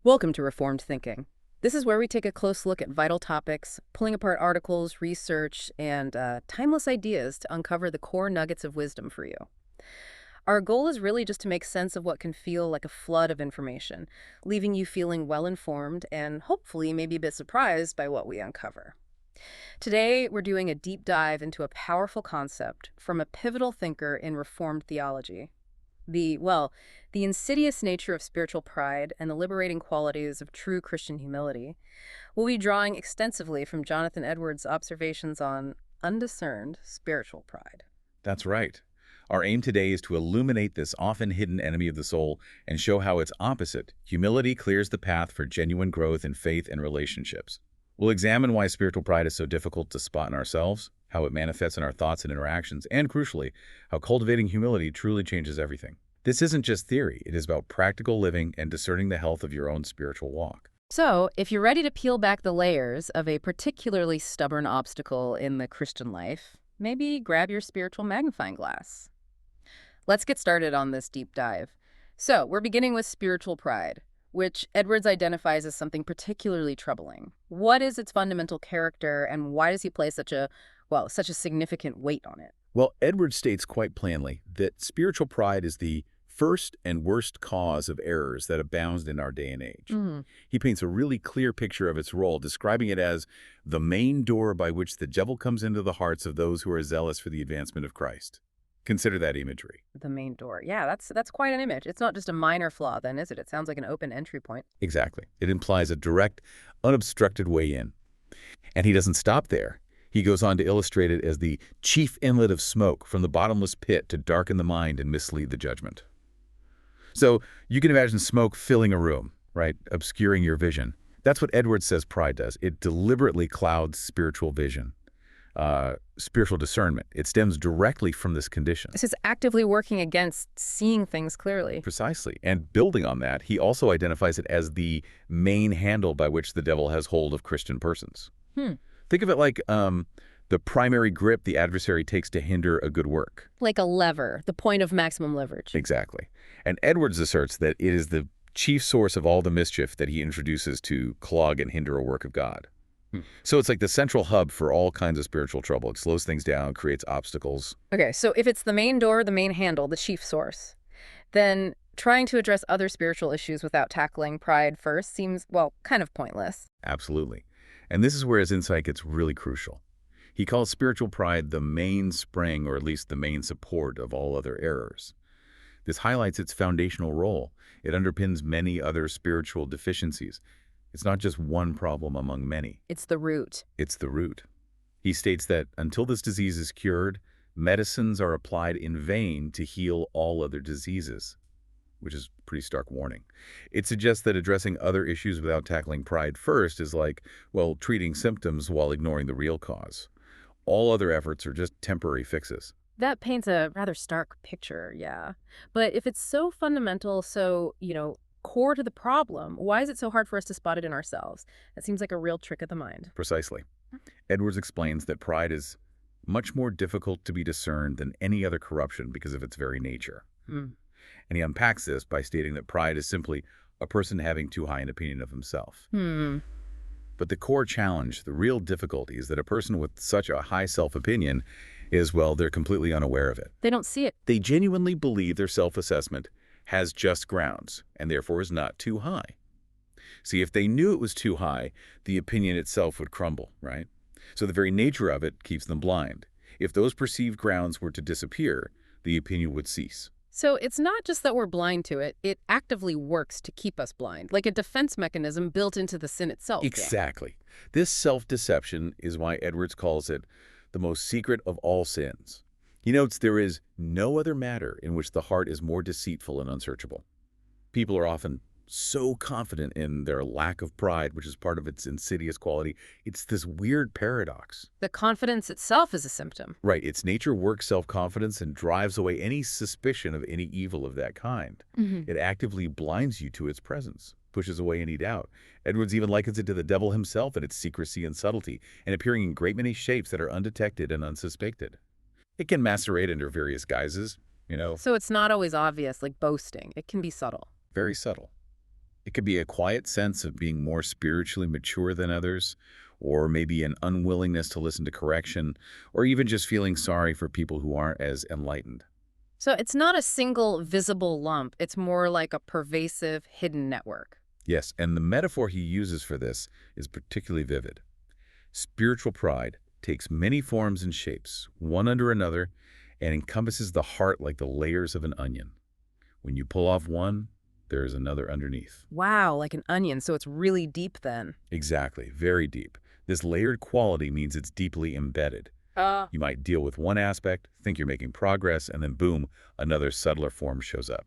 Welcome to Reformed Thinking. This is where we take a close look at vital topics, pulling apart articles, research, and timeless ideas to uncover the core nuggets of wisdom for you. Our goal is really just to make sense of what can feel like a flood of information, leaving you feeling well informed and hopefully maybe a bit surprised by what we uncover. Today, we're doing a deep dive into a powerful concept from a pivotal thinker in Reformed theology. The insidious nature of spiritual pride and the liberating qualities of true Christian humility. We'll be drawing extensively from Jonathan Edwards' observations on undiscerned spiritual pride. That's right. Our aim today is to illuminate this often hidden enemy of the soul and show how its opposite, humility, clears the path for genuine growth in faith and relationships. We'll examine why spiritual pride is so difficult to spot in ourselves, how it manifests in our thoughts and interactions, and crucially, how cultivating humility truly changes everything. This isn't just theory, it is about practical living and discerning the health of your own spiritual walk. So, if you're ready to peel back the layers of a particularly stubborn obstacle in the Christian life, maybe grab your spiritual magnifying glass. Let's get started on this deep dive. So, we're beginning with spiritual pride, which Edwards identifies as something particularly troubling. What is its fundamental character, and why does he place such a significant weight on it? Well, Edwards states quite plainly that spiritual pride is the first and worst cause of errors that abound in our day and age. He paints a really clear picture of its role, describing it as the main door by which the devil comes into the hearts of those who are zealous for the advancement of Christ. Consider that imagery. The main door. Yeah, that's quite an image. It's not just a minor flaw then, is it? It sounds like an open entry point. Exactly. It implies a direct, unobstructed way in. And he doesn't stop there. He goes on to illustrate it as the chief inlet of smoke from the bottomless pit to darken the mind and mislead the judgment. So you can imagine smoke filling a room, right, obscuring your vision. That's what Edwards says pride does. It deliberately clouds spiritual vision, spiritual discernment. It stems directly from this condition. This is actively working against seeing things clearly. Precisely. And building on that, he also identifies it as the main handle by which the devil has hold of Christian persons. Think of it like the primary grip the adversary takes to hinder a good work. Like a lever, the point of maximum leverage. Exactly. And Edwards asserts that it is the chief source of all the mischief that he introduces to clog and hinder a work of God. So it's like the central hub for all kinds of spiritual trouble. It slows things down, creates obstacles. Okay, so if it's the main door, the main handle, the chief source, then trying to address other spiritual issues without tackling pride first seems, kind of pointless. Absolutely. And this is where his insight gets really crucial. He calls spiritual pride the main spring, or at least the main support of all other errors. This highlights its foundational role. It underpins many other spiritual deficiencies. It's not just one problem among many. It's the root. It's the root. He states that until this disease is cured, medicines are applied in vain to heal all other diseases, which is a pretty stark warning. It suggests that addressing other issues without tackling pride first is like, treating symptoms while ignoring the real cause. All other efforts are just temporary fixes. That paints a rather stark picture, yeah. But if it's so fundamental, core to the problem, why is it so hard for us to spot it in ourselves? That seems like a real trick of the mind. Precisely. Edwards explains that pride is much more difficult to be discerned than any other corruption because of its very nature. And he unpacks this by stating that pride is simply a person having too high an opinion of himself. But the core challenge, the real difficulty, is that a person with such a high self-opinion is, they're completely unaware of it. They don't see it. They genuinely believe their self-assessment has just grounds and therefore is not too high. See, if they knew it was too high, the opinion itself would crumble, right? So the very nature of it keeps them blind. If those perceived grounds were to disappear, the opinion would cease. So it's not just that we're blind to it, it actively works to keep us blind, like a defense mechanism built into the sin itself. Exactly. This self-deception is why Edwards calls it the most secret of all sins. He notes there is no other matter in which the heart is more deceitful and unsearchable. People are often so confident in their lack of pride, which is part of its insidious quality. It's this weird paradox. The confidence itself is a symptom. Right. Its nature works self-confidence and drives away any suspicion of any evil of that kind. It actively blinds you to its presence, pushes away any doubt. Edwards even likens it to the devil himself and its secrecy and subtlety, and appearing in great many shapes that are undetected and unsuspected. It can masquerade under various guises, So it's not always obvious, like boasting. It can be subtle. Very subtle. It could be a quiet sense of being more spiritually mature than others, or maybe an unwillingness to listen to correction, or even just feeling sorry for people who aren't as enlightened. So it's not a single visible lump. It's more like a pervasive hidden network. Yes, and the metaphor he uses for this is particularly vivid. Spiritual pride takes many forms and shapes, one under another, and encompasses the heart like the layers of an onion. When you pull off one, there is another underneath. Wow, like an onion, so it's really deep then. Exactly, very deep. This layered quality means it's deeply embedded. You might deal with one aspect, think you're making progress, and then boom, another subtler form shows up.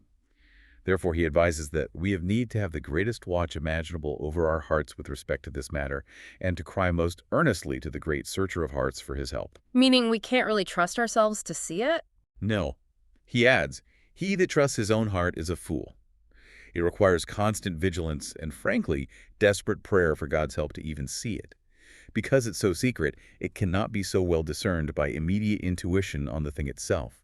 Therefore, he advises that we have need to have the greatest watch imaginable over our hearts with respect to this matter, and to cry most earnestly to the great searcher of hearts for his help. Meaning we can't really trust ourselves to see it? No. He adds, he that trusts his own heart is a fool. It requires constant vigilance and, frankly, desperate prayer for God's help to even see it. Because it's so secret, it cannot be so well discerned by immediate intuition on the thing itself.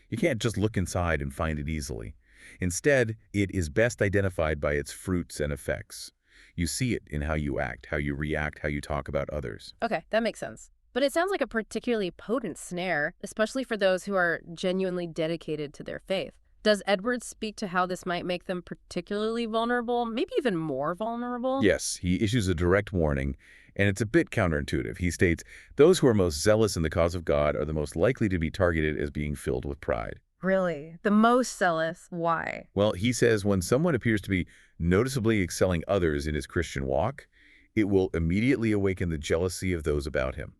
You can't just look inside and find it easily. Instead, it is best identified by its fruits and effects. You see it in how you act, how you react, how you talk about others. Okay, that makes sense. But it sounds like a particularly potent snare, especially for those who are genuinely dedicated to their faith. Does Edwards speak to how this might make them particularly vulnerable, maybe even more vulnerable? Yes, he issues a direct warning, and it's a bit counterintuitive. He states, those who are most zealous in the cause of God are the most likely to be targeted as being filled with pride. Really? The most zealous? Why? Well, he says when someone appears to be noticeably excelling others in his Christian walk, it will immediately awaken the jealousy of those about him.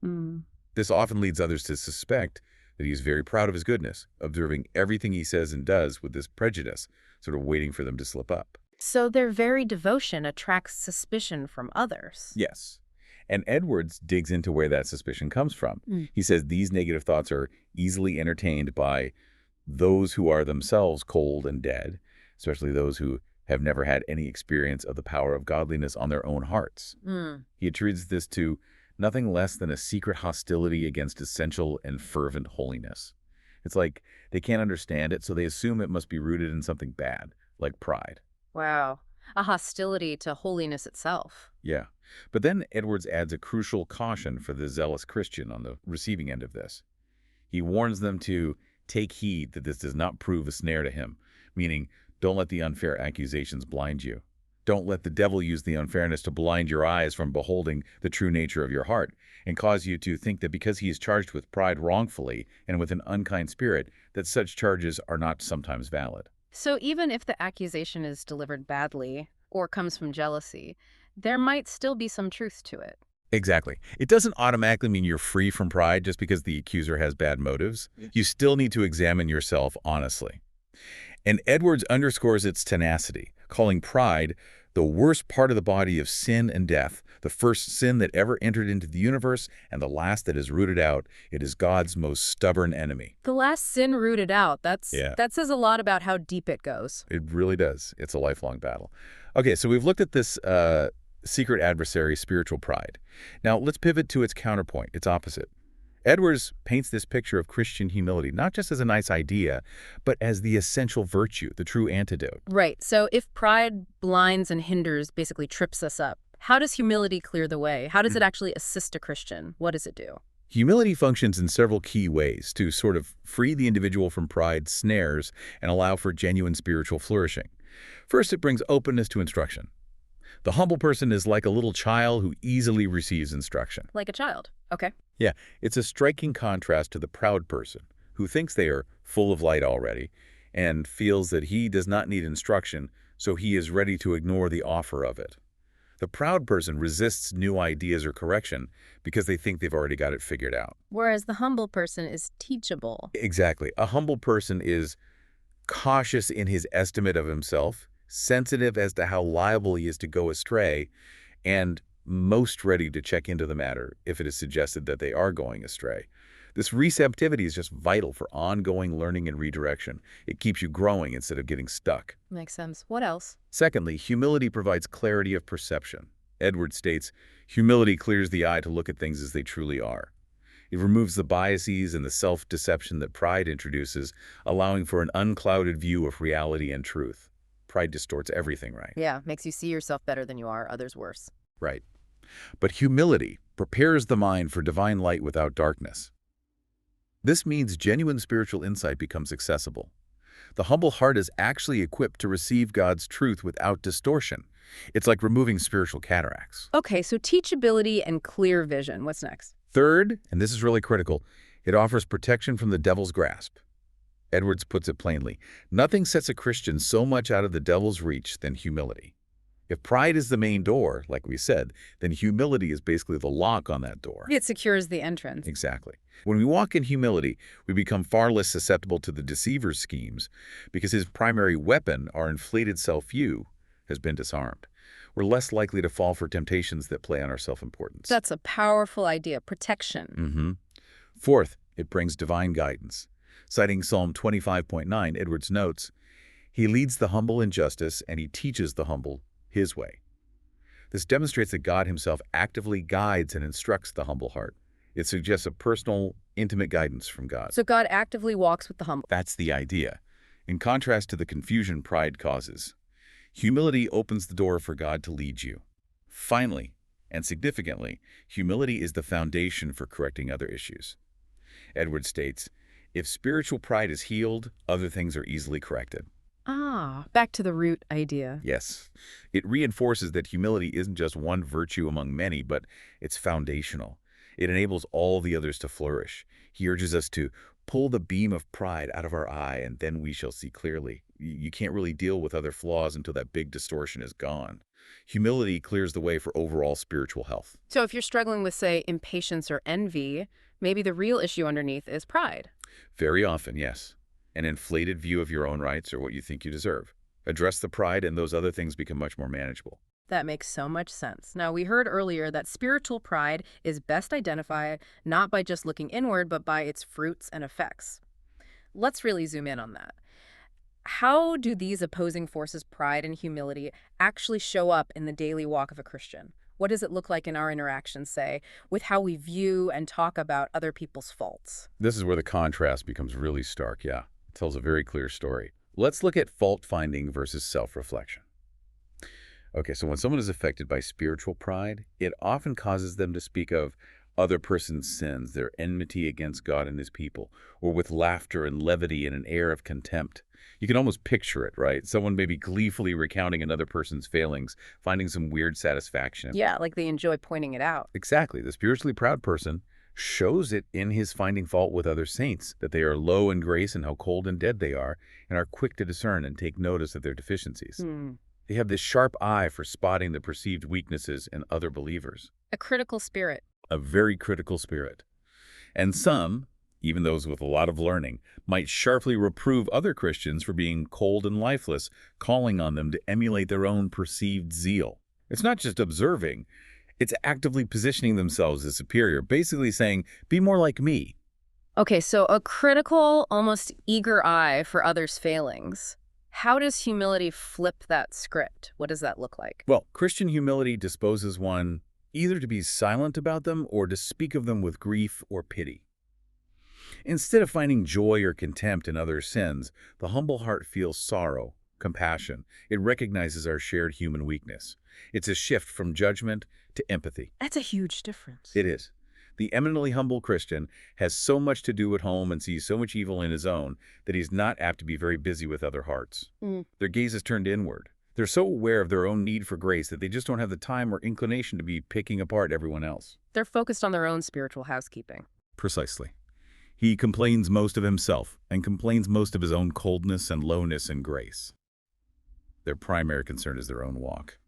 Mm. This often leads others to suspect that he is very proud of his goodness, observing everything he says and does with this prejudice, sort of waiting for them to slip up. So their very devotion attracts suspicion from others. Yes. And Edwards digs into where that suspicion comes from. He says these negative thoughts are easily entertained by those who are themselves cold and dead, especially those who have never had any experience of the power of godliness on their own hearts. Mm. He attributes this to nothing less than a secret hostility against essential and fervent holiness. It's like they can't understand it, so they assume it must be rooted in something bad, like pride. Wow. A hostility to holiness itself. Yeah. But then Edwards adds a crucial caution for the zealous Christian on the receiving end of this. He warns them to take heed that this does not prove a snare to him, meaning don't let the unfair accusations blind you. Don't let the devil use the unfairness to blind your eyes from beholding the true nature of your heart and cause you to think that because he is charged with pride wrongfully and with an unkind spirit, that such charges are not sometimes valid. So even if the accusation is delivered badly or comes from jealousy, there might still be some truth to it. Exactly. It doesn't automatically mean you're free from pride just because the accuser has bad motives. You still need to examine yourself honestly. And Edwards underscores its tenacity, calling pride the worst part of the body of sin and death, the first sin that ever entered into the universe, and the last that is rooted out. It is God's most stubborn enemy. The last sin rooted out, that says a lot about how deep it goes. It really does. It's a lifelong battle. Okay, so we've looked at this secret adversary, spiritual pride. Now let's pivot to its counterpoint, its opposite. Edwards paints this picture of Christian humility not just as a nice idea, but as the essential virtue, the true antidote. Right. So if pride blinds and hinders, basically trips us up, how does humility clear the way? How does it actually assist a Christian? What does it do? Humility functions in several key ways to sort of free the individual from pride's snares and allow for genuine spiritual flourishing. First, it brings openness to instruction. The humble person is like a little child who easily receives instruction. Like a child. Okay. Yeah, it's a striking contrast to the proud person who thinks they are full of light already and feels that he does not need instruction, so he is ready to ignore the offer of it. The proud person resists new ideas or correction because they think they've already got it figured out. Whereas the humble person is teachable. Exactly. A humble person is cautious in his estimate of himself, sensitive as to how liable he is to go astray, and most ready to check into the matter if it is suggested that they are going astray. This receptivity is just vital for ongoing learning and redirection. It keeps you growing instead of getting stuck. Makes sense. What else? Secondly, humility provides clarity of perception. Edwards states, humility clears the eye to look at things as they truly are. It removes the biases and the self-deception that pride introduces, allowing for an unclouded view of reality and truth. Pride distorts everything, right? Yeah, makes you see yourself better than you are, others worse. Right. But humility prepares the mind for divine light without darkness. This means genuine spiritual insight becomes accessible. The humble heart is actually equipped to receive God's truth without distortion. It's like removing spiritual cataracts. Okay, so teachability and clear vision. What's next? Third, and this is really critical, it offers protection from the devil's grasp. Edwards puts it plainly, nothing sets a Christian so much out of the devil's reach than humility. If pride is the main door, like we said, then humility is basically the lock on that door. It secures the entrance. Exactly. When we walk in humility, we become far less susceptible to the deceiver's schemes because his primary weapon, our inflated self-view, has been disarmed. We're less likely to fall for temptations that play on our self-importance. That's a powerful idea, protection. Fourth, it brings divine guidance. Citing Psalm 25.9, Edwards notes, "He leads the humble in justice, and he teaches the humble his way." This demonstrates that God himself actively guides and instructs the humble heart. It suggests a personal, intimate guidance from God. So God actively walks with the humble. That's the idea. In contrast to the confusion pride causes, humility opens the door for God to lead you. Finally, and significantly, humility is the foundation for correcting other issues. Edwards states, if spiritual pride is healed, other things are easily corrected. Ah, back to the root idea. Yes, it reinforces that humility isn't just one virtue among many, but it's foundational. It enables all the others to flourish. He urges us to pull the beam of pride out of our eye, and then we shall see clearly. You can't really deal with other flaws until that big distortion is gone. Humility clears the way for overall spiritual health. So if you're struggling with, say, impatience or envy, maybe the real issue underneath is pride. Very often, yes. An inflated view of your own rights or what you think you deserve. Address the pride and those other things become much more manageable. That makes so much sense. Now, we heard earlier that spiritual pride is best identified not by just looking inward, but by its fruits and effects. Let's really zoom in on that. How do these opposing forces, pride and humility, actually show up in the daily walk of a Christian? What does it look like in our interactions, say, with how we view and talk about other people's faults? This is where the contrast becomes really stark, yeah. It tells a very clear story. Let's look at fault-finding versus self-reflection. Okay, so when someone is affected by spiritual pride, it often causes them to speak of other person's sins, their enmity against God and his people, or with laughter and levity and an air of contempt. You can almost picture it, right? Someone maybe gleefully recounting another person's failings, finding some weird satisfaction. Yeah, like they enjoy pointing it out. Exactly. The spiritually proud person shows it in his finding fault with other saints, that they are low in grace and how cold and dead they are, and are quick to discern and take notice of their deficiencies. They have this sharp eye for spotting the perceived weaknesses in other believers. A critical spirit. A very critical spirit. And some, even those with a lot of learning, might sharply reprove other Christians for being cold and lifeless, calling on them to emulate their own perceived zeal. It's not just observing, it's actively positioning themselves as superior, basically saying, be more like me. Okay, so a critical, almost eager eye for others' failings. How does humility flip that script? What does that look like? Well, Christian humility disposes one either to be silent about them or to speak of them with grief or pity. Instead of finding joy or contempt in others' sins, the humble heart feels sorrow, compassion. It recognizes our shared human weakness. It's a shift from judgment to empathy. That's a huge difference. It is. The eminently humble Christian has so much to do at home and sees so much evil in his own that he's not apt to be very busy with other hearts. Their gaze is turned inward. They're so aware of their own need for grace that they just don't have the time or inclination to be picking apart everyone else. They're focused on their own spiritual housekeeping. Precisely. He complains most of himself and complains most of his own coldness and lowness in grace. Their primary concern is their own walk.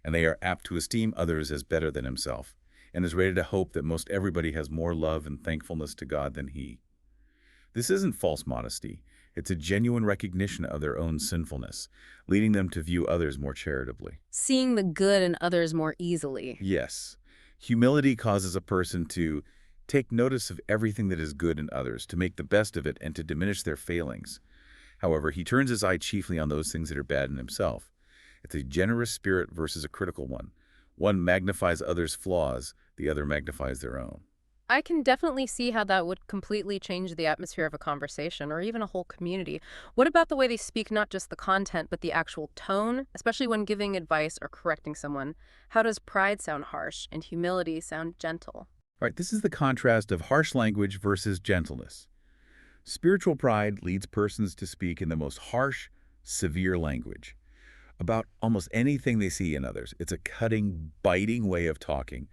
And they are apt to esteem others as better than himself, and is ready to hope that most everybody has more love and thankfulness to God than he. This isn't false modesty. It's a genuine recognition of their own sinfulness, leading them to view others more charitably. Seeing the good in others more easily. Yes. Humility causes a person to take notice of everything that is good in others, to make the best of it, and to diminish their failings. However, he turns his eye chiefly on those things that are bad in himself. It's a generous spirit versus a critical one. One magnifies others' flaws, the other magnifies their own. I can definitely see how that would completely change the atmosphere of a conversation or even a whole community. What about the way they speak, not just the content, but the actual tone, especially when giving advice or correcting someone? How does pride sound harsh and humility sound gentle? All right, this is the contrast of harsh language versus gentleness. Spiritual pride leads persons to speak in the most harsh, severe language about almost anything they see in others. It's a cutting, biting way of talking.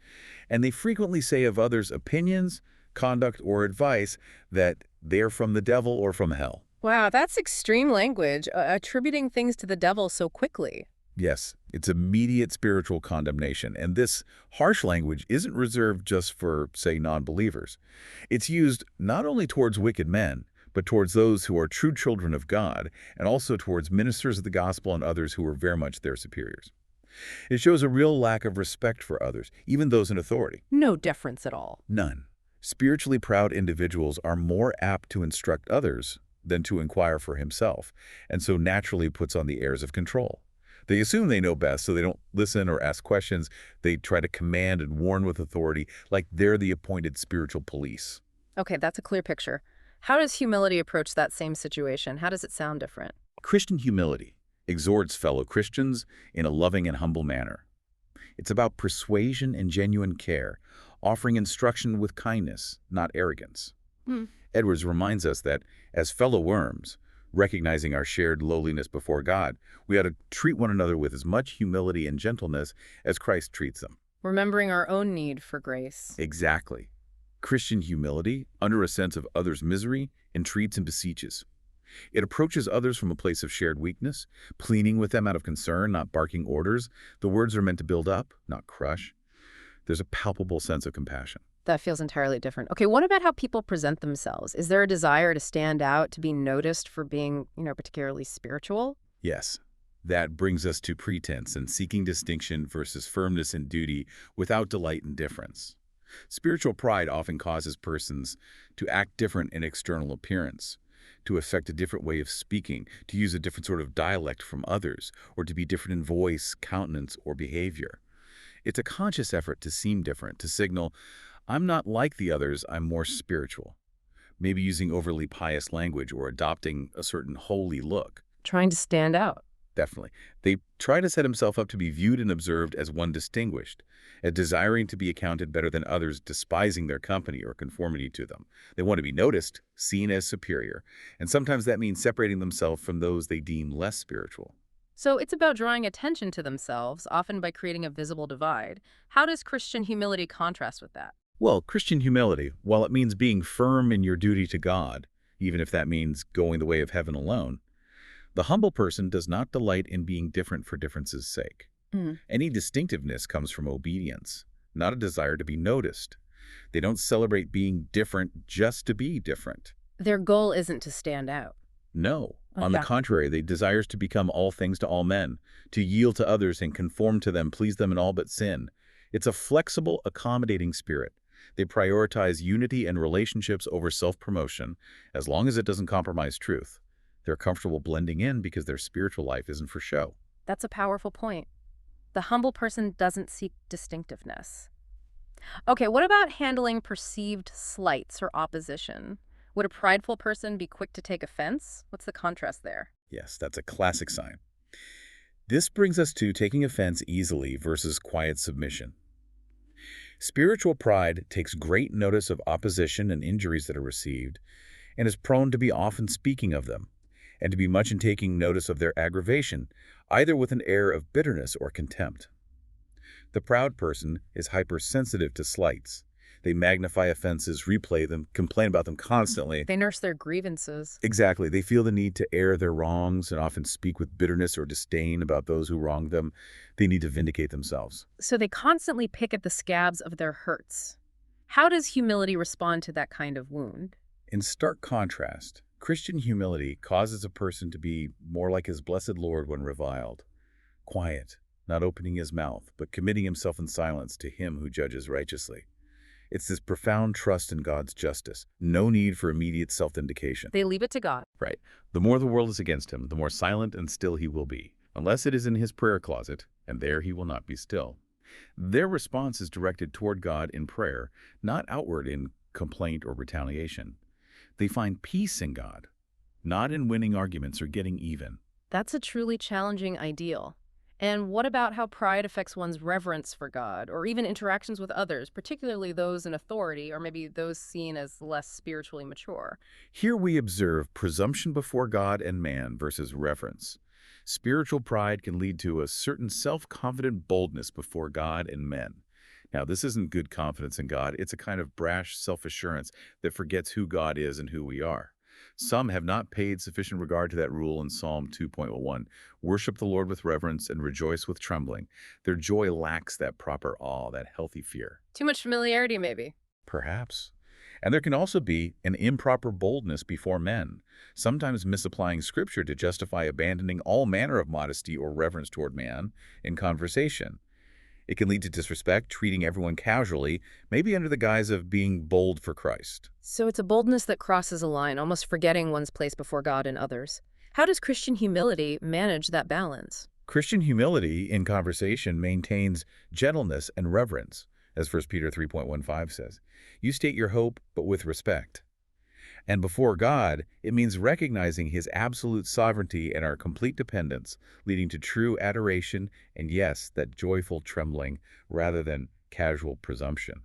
And they frequently say of others' opinions, conduct, or advice that they're from the devil or from hell. Wow, that's extreme language, attributing things to the devil so quickly. Yes, it's immediate spiritual condemnation. And this harsh language isn't reserved just for, say, non-believers. It's used not only towards wicked men, but towards those who are true children of God, and also towards ministers of the gospel and others who are very much their superiors. It shows a real lack of respect for others, even those in authority. No deference at all. None. Spiritually proud individuals are more apt to instruct others than to inquire for himself, and so naturally puts on the airs of control. They assume they know best, so they don't listen or ask questions. They try to command and warn with authority, like they're the appointed spiritual police. Okay, that's a clear picture. How does humility approach that same situation? How does it sound different? Christian humility exhorts fellow Christians in a loving and humble manner. It's about persuasion and genuine care, offering instruction with kindness, not arrogance. Hmm. Edwards reminds us that, as fellow worms, recognizing our shared lowliness before God, we ought to treat one another with as much humility and gentleness as Christ treats them. Remembering our own need for grace. Exactly. Christian humility, under a sense of others' misery, entreats and beseeches. It approaches others from a place of shared weakness, pleading with them out of concern, not barking orders. The words are meant to build up, not crush. There's a palpable sense of compassion. That feels entirely different. Okay, what about how people present themselves? Is there a desire to stand out, to be noticed for being, particularly spiritual? Yes, that brings us to pretense and seeking distinction versus firmness and duty without delight and difference. Spiritual pride often causes persons to act different in external appearance, to affect a different way of speaking, to use a different sort of dialect from others, or to be different in voice, countenance, or behavior. It's a conscious effort to seem different, to signal, I'm not like the others, I'm more spiritual. Maybe using overly pious language or adopting a certain holy look. Trying to stand out. Definitely. They try to set himself up to be viewed and observed as one distinguished, as desiring to be accounted better than others, despising their company or conformity to them. They want to be noticed, seen as superior, and sometimes that means separating themselves from those they deem less spiritual. So it's about drawing attention to themselves, often by creating a visible divide. How does Christian humility contrast with that? Well, Christian humility, while it means being firm in your duty to God, even if that means going the way of heaven alone, the humble person does not delight in being different for difference's sake. Mm. Any distinctiveness comes from obedience, not a desire to be noticed. They don't celebrate being different just to be different. Their goal isn't to stand out. No, Oh, on the yeah. contrary, they desires to become all things to all men, to yield to others and conform to them, please them in all but sin. It's a flexible, accommodating spirit. They prioritize unity and relationships over self-promotion, as long as it doesn't compromise truth. They're comfortable blending in because their spiritual life isn't for show. That's a powerful point. The humble person doesn't seek distinctiveness. Okay, what about handling perceived slights or opposition? Would a prideful person be quick to take offense? What's the contrast there? Yes, that's a classic sign. This brings us to taking offense easily versus quiet submission. Spiritual pride takes great notice of opposition and injuries that are received, and is prone to be often speaking of them, and to be much in taking notice of their aggravation, either with an air of bitterness or contempt. The proud person is hypersensitive to slights. They magnify offenses, replay them, complain about them constantly. They nurse their grievances. Exactly. They feel the need to air their wrongs and often speak with bitterness or disdain about those who wronged them. They need to vindicate themselves. So they constantly pick at the scabs of their hurts. How does humility respond to that kind of wound? In stark contrast, Christian humility causes a person to be more like his blessed Lord when reviled. Quiet, not opening his mouth, but committing himself in silence to him who judges righteously. It's this profound trust in God's justice. No need for immediate self-vindication. They leave it to God. Right. The more the world is against him, the more silent and still he will be, unless it is in his prayer closet, and there he will not be still. Their response is directed toward God in prayer, not outward in complaint or retaliation. They find peace in God, not in winning arguments or getting even. That's a truly challenging ideal. And what about how pride affects one's reverence for God, or even interactions with others, particularly those in authority, or maybe those seen as less spiritually mature? Here we observe presumption before God and man versus reverence. Spiritual pride can lead to a certain self-confident boldness before God and men. Now, this isn't good confidence in God. It's a kind of brash self-assurance that forgets who God is and who we are. Some have not paid sufficient regard to that rule in Psalm 2.1. Worship the Lord with reverence and rejoice with trembling. Their joy lacks that proper awe, that healthy fear. Too much familiarity, maybe. Perhaps. And there can also be an improper boldness before men, sometimes misapplying Scripture to justify abandoning all manner of modesty or reverence toward man in conversation. It can lead to disrespect, treating everyone casually, maybe under the guise of being bold for Christ. So it's a boldness that crosses a line, almost forgetting one's place before God and others. How does Christian humility manage that balance? Christian humility in conversation maintains gentleness and reverence, as 1 Peter 3.15 says. You state your hope, but with respect. And before God, it means recognizing His absolute sovereignty and our complete dependence, leading to true adoration and, yes, that joyful trembling rather than casual presumption.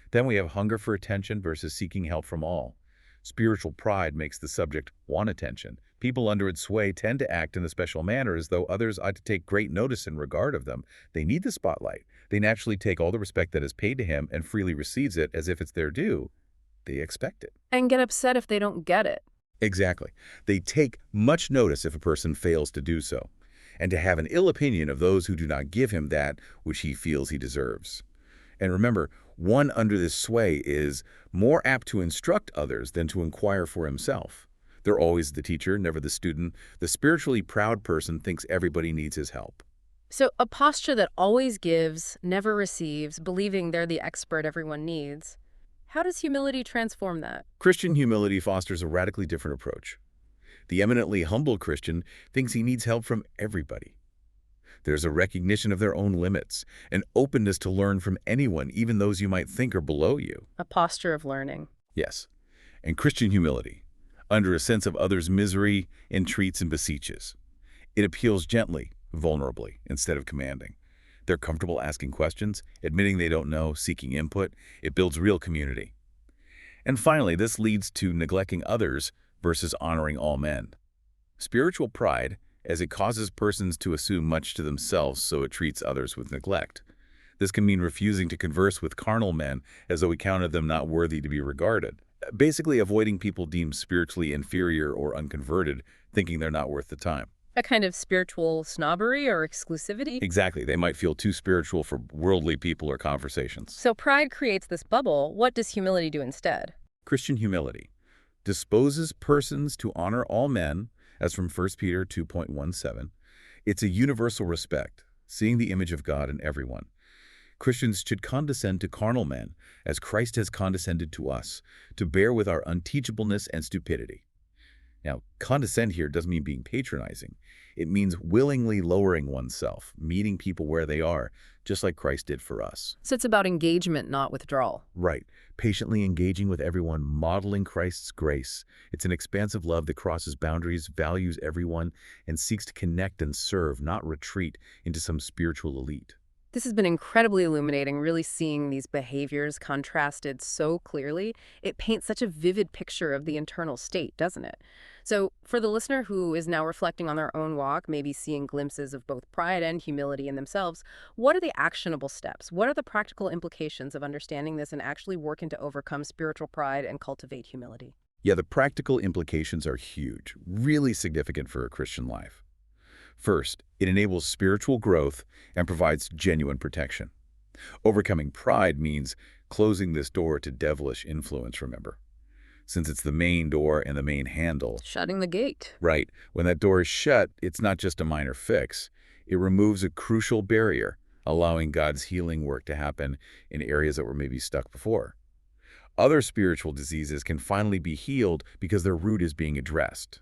Then we have hunger for attention versus seeking help from all. Spiritual pride makes the subject want attention. People under its sway tend to act in a special manner as though others ought to take great notice in regard of them. They need the spotlight. They naturally take all the respect that is paid to him and freely receives it as if it's their due. They expect it. And get upset if they don't get it. Exactly. They take much notice if a person fails to do so, and to have an ill opinion of those who do not give him that which he feels he deserves. And remember, one under this sway is more apt to instruct others than to inquire for himself. They're always the teacher, never the student. The spiritually proud person thinks everybody needs his help. So a posture that always gives, never receives, believing they're the expert everyone needs. How does humility transform that? Christian humility fosters a radically different approach. The eminently humble Christian thinks he needs help from everybody. There's a recognition of their own limits, an openness to learn from anyone, even those you might think are below you. A posture of learning. Yes. And Christian humility, under a sense of others' misery, entreats and beseeches. It appeals gently, vulnerably, instead of commanding. They're comfortable asking questions, admitting they don't know, seeking input. It builds real community. And finally, this leads to neglecting others versus honoring all men. Spiritual pride, as it causes persons to assume much to themselves, so it treats others with neglect. This can mean refusing to converse with carnal men as though we counted them not worthy to be regarded. Basically avoiding people deemed spiritually inferior or unconverted, thinking they're not worth the time. A kind of spiritual snobbery or exclusivity? Exactly. They might feel too spiritual for worldly people or conversations. So pride creates this bubble. What does humility do instead? Christian humility disposes persons to honor all men, as from 1 Peter 2.17. It's a universal respect, seeing the image of God in everyone. Christians should condescend to carnal men, as Christ has condescended to us, to bear with our unteachableness and stupidity. Now, condescend here doesn't mean being patronizing. It means willingly lowering oneself, meeting people where they are, just like Christ did for us. So it's about engagement, not withdrawal. Right. Patiently engaging with everyone, modeling Christ's grace. It's an expansive love that crosses boundaries, values everyone, and seeks to connect and serve, not retreat into some spiritual elite. This has been incredibly illuminating, really seeing these behaviors contrasted so clearly. It paints such a vivid picture of the internal state, doesn't it? So for the listener who is now reflecting on their own walk, maybe seeing glimpses of both pride and humility in themselves, what are the actionable steps? What are the practical implications of understanding this and actually working to overcome spiritual pride and cultivate humility? Yeah, the practical implications are huge, really significant for a Christian life. First, it enables spiritual growth and provides genuine protection. Overcoming pride means closing this door to devilish influence, remember. Since it's the main door and the main handle. Shutting the gate. Right. When that door is shut, it's not just a minor fix. It removes a crucial barrier, allowing God's healing work to happen in areas that were maybe stuck before. Other spiritual diseases can finally be healed because their root is being addressed.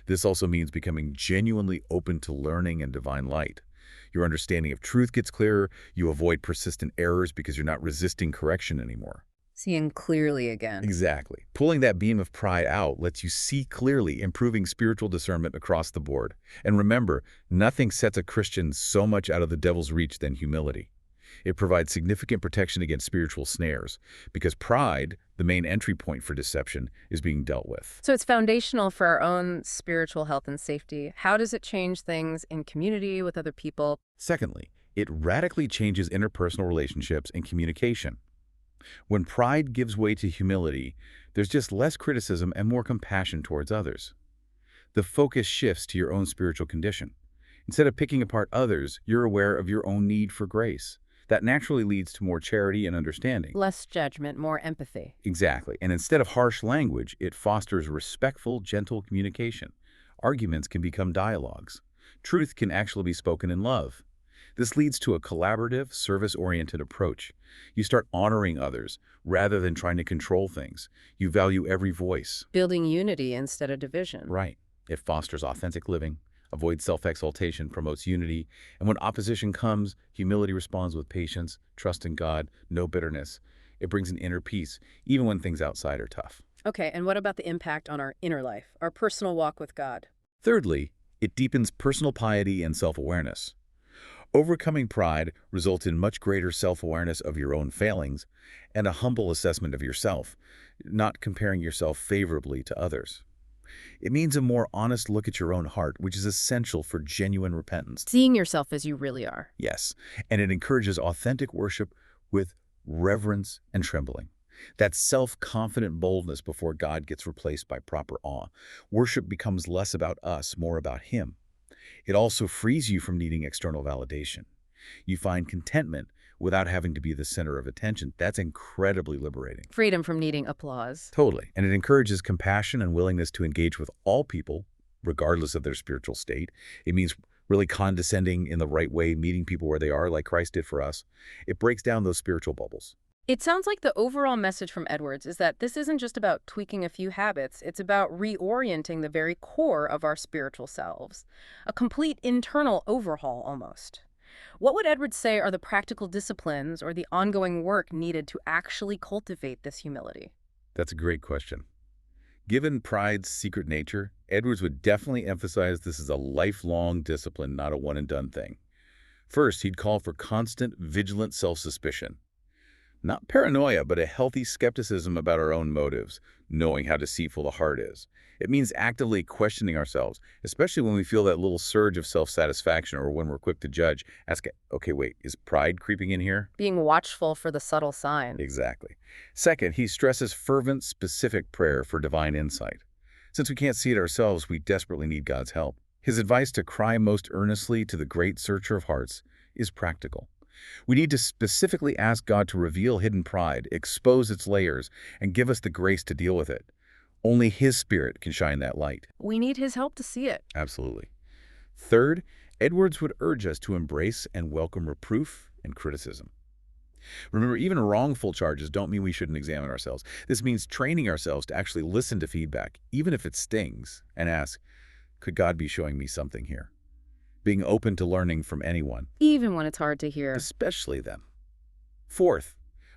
This also means becoming genuinely open to learning and divine light. Your understanding of truth gets clearer. You avoid persistent errors because you're not resisting correction anymore. Seeing clearly again. Exactly. Pulling that beam of pride out lets you see clearly, improving spiritual discernment across the board. And remember, nothing sets a Christian so much out of the devil's reach than humility. It provides significant protection against spiritual snares, because pride, the main entry point for deception, is being dealt with. So it's foundational for our own spiritual health and safety. How does it change things in community with other people? Secondly, it radically changes interpersonal relationships and communication. When pride gives way to humility, there's just less criticism and more compassion towards others. The focus shifts to your own spiritual condition. Instead of picking apart others, you're aware of your own need for grace. That naturally leads to more charity and understanding. Less judgment, more empathy. Exactly. And instead of harsh language, it fosters respectful, gentle communication. Arguments can become dialogues. Truth can actually be spoken in love. This leads to a collaborative, service-oriented approach. You start honoring others rather than trying to control things. You value every voice. Building unity instead of division. Right. It fosters authentic living, avoids self-exaltation, promotes unity, and when opposition comes, humility responds with patience, trust in God, no bitterness. It brings an inner peace, even when things outside are tough. Okay, and what about the impact on our inner life, our personal walk with God? Thirdly, it deepens personal piety and self-awareness. Overcoming pride results in much greater self-awareness of your own failings and a humble assessment of yourself, not comparing yourself favorably to others. It means a more honest look at your own heart, which is essential for genuine repentance. Seeing yourself as you really are. Yes, and it encourages authentic worship with reverence and trembling. That self-confident boldness before God gets replaced by proper awe. Worship becomes less about us, more about Him. It also frees you from needing external validation. You find contentment without having to be the center of attention. That's incredibly liberating. Freedom from needing applause. Totally. And it encourages compassion and willingness to engage with all people, regardless of their spiritual state. It means really condescending in the right way, meeting people where they are, like Christ did for us. It breaks down those spiritual bubbles. It sounds like the overall message from Edwards is that this isn't just about tweaking a few habits, it's about reorienting the very core of our spiritual selves. A complete internal overhaul, almost. What would Edwards say are the practical disciplines or the ongoing work needed to actually cultivate this humility? That's a great question. Given pride's secret nature, Edwards would definitely emphasize this is a lifelong discipline, not a one-and-done thing. First, he'd call for constant, vigilant self-suspicion. Not paranoia, but a healthy skepticism about our own motives, knowing how deceitful the heart is. It means actively questioning ourselves, especially when we feel that little surge of self-satisfaction or when we're quick to judge. Ask, okay, wait, is pride creeping in here? Being watchful for the subtle signs. Exactly. Second, he stresses fervent, specific prayer for divine insight. Since we can't see it ourselves, we desperately need God's help. His advice to cry most earnestly to the great searcher of hearts is practical. We need to specifically ask God to reveal hidden pride, expose its layers, and give us the grace to deal with it. Only His Spirit can shine that light. We need His help to see it. Absolutely. Third, Edwards would urge us to embrace and welcome reproof and criticism. Remember, even wrongful charges don't mean we shouldn't examine ourselves. This means training ourselves to actually listen to feedback, even if it stings, and ask, could God be showing me something here? Being open to learning from anyone. Even when it's hard to hear. Especially them. Fourth,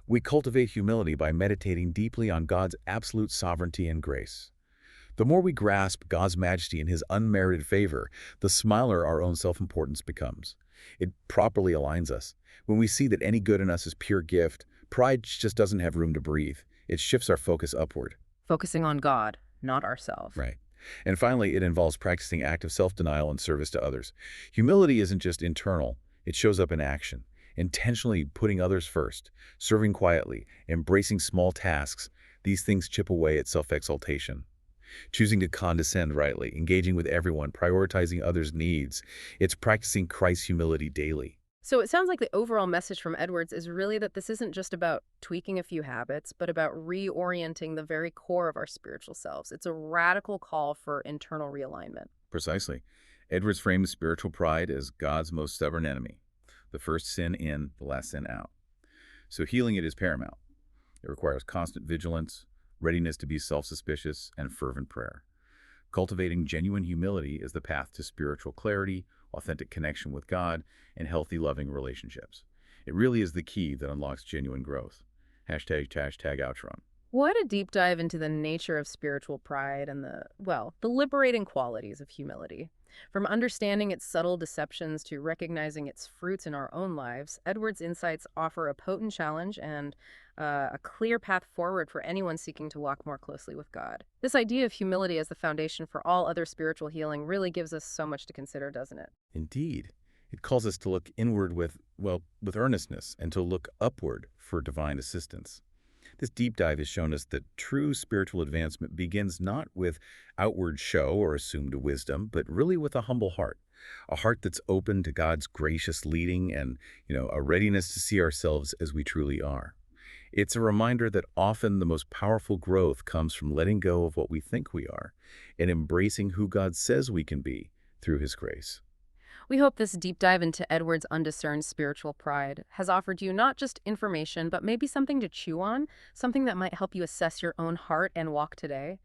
we cultivate humility by meditating deeply on God's absolute sovereignty and grace. The more we grasp God's majesty and His unmerited favor, the smaller our own self-importance becomes. It properly aligns us. When we see that any good in us is pure gift, pride just doesn't have room to breathe. It shifts our focus upward. Focusing on God, not ourselves. Right. And finally, it involves practicing active self-denial and service to others. Humility isn't just internal. It shows up in action. Intentionally putting others first, serving quietly, embracing small tasks. These things chip away at self-exaltation. Choosing to condescend rightly, engaging with everyone, prioritizing others' needs. It's practicing Christ's humility daily. So it sounds like the overall message from Edwards is really that this isn't just about tweaking a few habits, but about reorienting the very core of our spiritual selves. It's a radical call for internal realignment. Precisely. Edwards frames spiritual pride as God's most stubborn enemy. The first sin in, the last sin out. So healing it is paramount. It requires constant vigilance, readiness to be self-suspicious, and fervent prayer. Cultivating genuine humility is the path to spiritual clarity, authentic connection with God, and healthy, loving relationships. It really is the key that unlocks genuine growth. Hashtag Outron. What a deep dive into the nature of spiritual pride and the liberating qualities of humility. From understanding its subtle deceptions to recognizing its fruits in our own lives, Edward's insights offer a potent challenge and a clear path forward for anyone seeking to walk more closely with God. This idea of humility as the foundation for all other spiritual healing really gives us so much to consider, doesn't it? Indeed. It calls us to look inward with earnestness and to look upward for divine assistance. This deep dive has shown us that true spiritual advancement begins not with outward show or assumed wisdom, but really with a humble heart, a heart that's open to God's gracious leading and, a readiness to see ourselves as we truly are. It's a reminder that often the most powerful growth comes from letting go of what we think we are and embracing who God says we can be through His grace. We hope this deep dive into Edward's undiscerned spiritual pride has offered you not just information, but maybe something to chew on, something that might help you assess your own heart and walk today.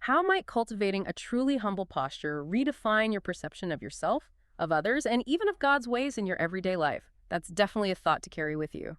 How might cultivating a truly humble posture redefine your perception of yourself, of others, and even of God's ways in your everyday life? That's definitely a thought to carry with you.